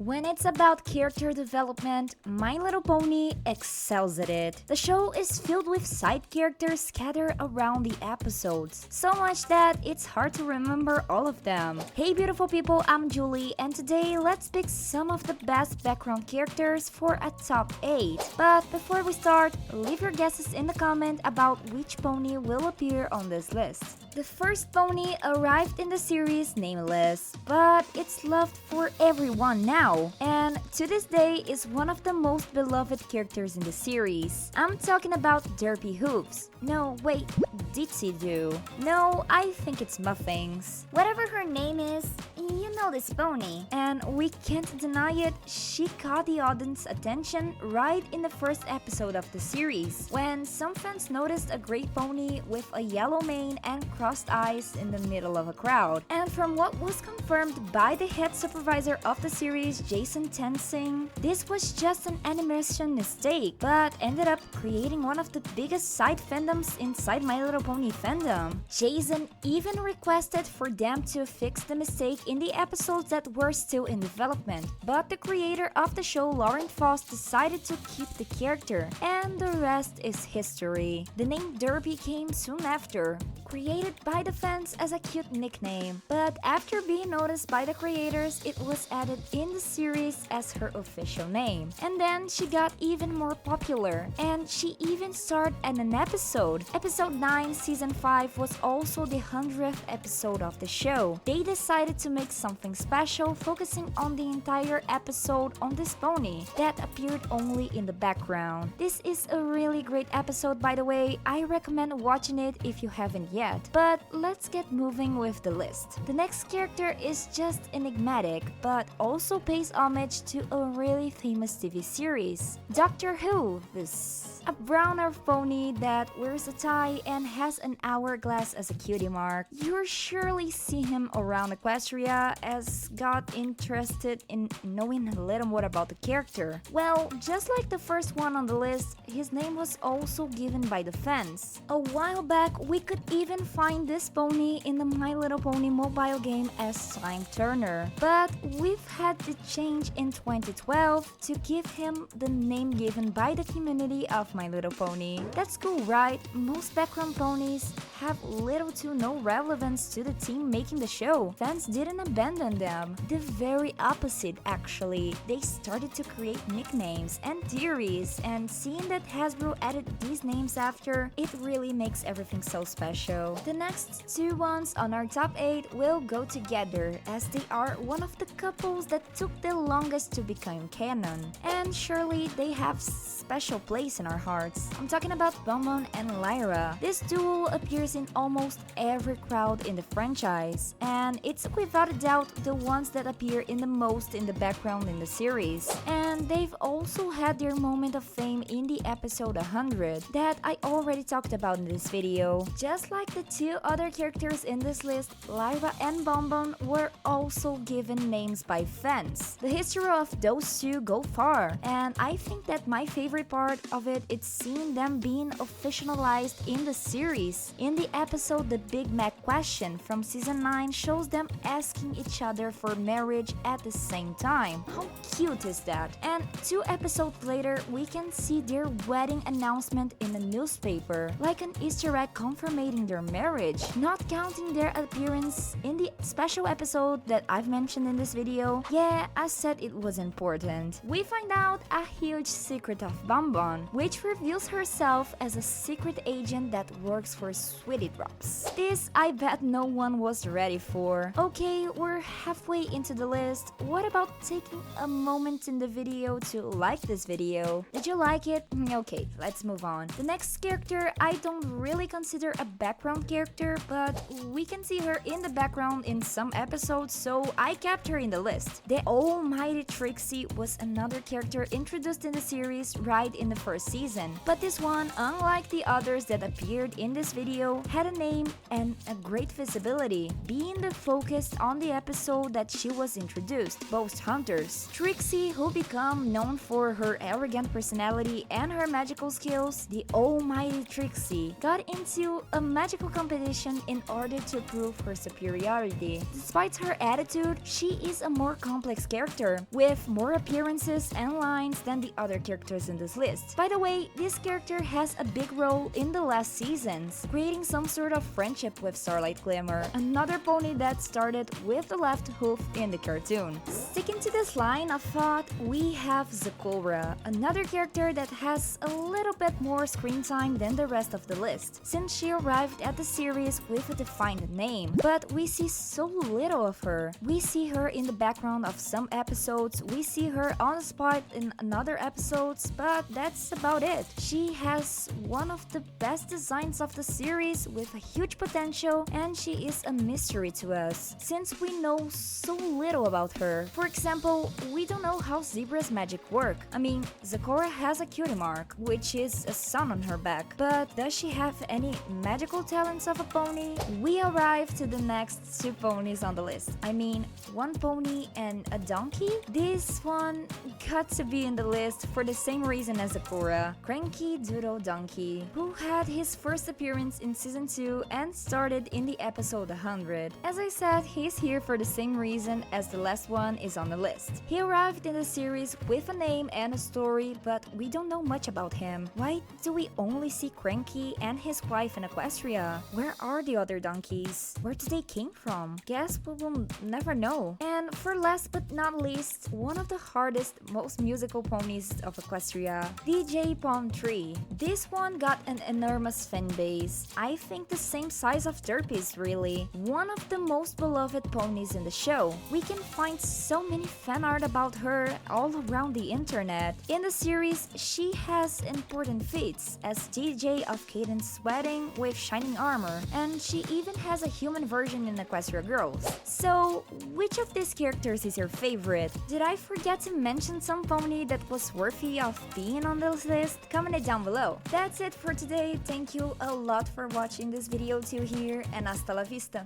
When it's about character development, My Little Pony excels at it. The show is filled with side characters scattered around the episodes, so much that it's hard to remember all of them. Hey beautiful people, I'm Julie, and today let's pick some of the best background characters for a top 8. But before we start, leave your guesses in the comment about which pony will appear on this list. The first pony arrived in the series nameless, but it's loved for everyone now, and to this day is one of the most beloved characters in the series. I'm talking about Derpy Hooves. No, wait, Ditsy Do. No, I think it's Muffins. Whatever her name is, you know this pony. And we can't deny it, she caught the audience attention right in the first episode of the series, when some fans noticed a gray pony with a yellow mane and crossed eyes in the middle of a crowd. And from what was confirmed by the head supervisor of the series, Jason Tensing, this was just an animation mistake, but ended up creating one of the biggest side fandoms inside My Little Pony fandom. Jason even requested for them to fix the mistake in the episodes that were still in development, but the creator of the show, Lauren Foss, decided to keep the character, and the rest is history. The name Derpy came soon after, created by the fans as a cute nickname, but after being noticed by the creators, it was added in the series as her official name. And then she got even more popular, and she even starred in an episode. Episode 9, Season 5 was also the 100th episode of the show. They decided to make something special, focusing on the entire episode on this pony that appeared only in the background. This is a really great episode, by the way. I recommend watching it if you haven't yet. But let's get moving with the list. The next character is just enigmatic, but also pays homage to a really famous TV series, Doctor Hooves, a brown elf pony that wears a tie and has an hourglass as a cutie mark. You'll surely see him around Equestria, as got interested in knowing a little more about the character. Well, just like the first one on the list, his name was also given by the fans. A while back, we could even find this pony in the My Little Pony mobile game as Time Turner, but we've had to change in 2012 to give him the name given by the community of My Little Pony. That's cool, right? Most background ponies have little to no relevance to the team making the show. Fans didn't abandon them. The very opposite, actually. They started to create nicknames and theories, and seeing that Hasbro added these names after, it really makes everything so special. The next two ones on our top 8 will go together, as they are one of the couples that took the longest to become canon. And surely they have special place in our hearts. I'm talking about Bon and Lyra. This duo appears in almost every crowd in the franchise, and it's without a doubt the ones that appear in the most in the background in the series. And they've also had their moment of fame in the episode 100 that I already talked about in this video. Just like the two other characters in this list, Lyra and Bon were also given names by fans. The history of those two go far, and I think that my favorite part of it is seeing them being officialized in the series. In the episode The Big Mac Question from Season 9 shows them asking each other for marriage at the same time. How cute is that? And 2 episodes later, we can see their wedding announcement in the newspaper, like an Easter egg confirming their marriage. Not counting their appearance in the special episode that I've mentioned in this video, yeah, I said it was important. We find out a huge secret of Bon, which reveals herself as a secret agent that works for Sweetie Drops. This I bet no one was ready for. Okay, we're halfway into the list. What about taking a moment in the video to like this video? Did you like it? Okay, let's move on. The next character I don't really consider a background character, but we can see her in the background in some episodes, so I kept her in the list. The almighty Trixie was another character introduced in the series right in the first season. season. But this one, unlike the others that appeared in this video, had a name and a great visibility, being the focus on the episode that she was introduced, Ghost Hunters. Trixie, who became known for her arrogant personality and her magical skills, the almighty Trixie, got into a magical competition in order to prove her superiority. Despite her attitude, she is a more complex character, with more appearances and lines than the other characters in this list. By the way, this character has a big role in the last seasons, creating some sort of friendship with Starlight Glimmer, another pony that started with the left hoof in the cartoon. Sticking to this line of thought, we have Zecora, another character that has a little bit more screen time than the rest of the list, since she arrived at the series with a defined name. But we see so little of her. We see her in the background of some episodes, we see her on the spot in another episodes, but that's about it. She has one of the best designs of the series with a huge potential, and she is a mystery to us, since we know so little about her. For example, we don't know how Zebra's magic work. I mean, Zecora has a cutie mark, which is a sun on her back, but does she have any magical talents of a pony? We arrive to the next two ponies on the list. I mean, one pony and a donkey? This one got to be in the list for the same reason as Zecora, Cranky Doodle Donkey, who had his first appearance in season 2 and started in the episode 100. As I said, he's here for the same reason as the last one is on the list. He arrived in the series with a name and a story, but we don't know much about him. Why do we only see Cranky and his wife in Equestria? Where are the other donkeys? Where did they came from? Guess we will never know. And for last but not least, one of the hardest, most musical ponies of Equestria, DJ Palm Tree. This one got an enormous fan base. I think the same size of Derpy's really. One of the most beloved ponies in the show. We can find so many fan art about her all around the internet. In the series, she has important feats as DJ of Cadence Wedding with shining armor, and she even has a human version in Equestria Girls. So, which of these characters is your favorite? Did I forget to mention some pony that was worthy of being on this list? Comment it down below. That's it for today. Thank you a lot for watching this video till here, and hasta la vista!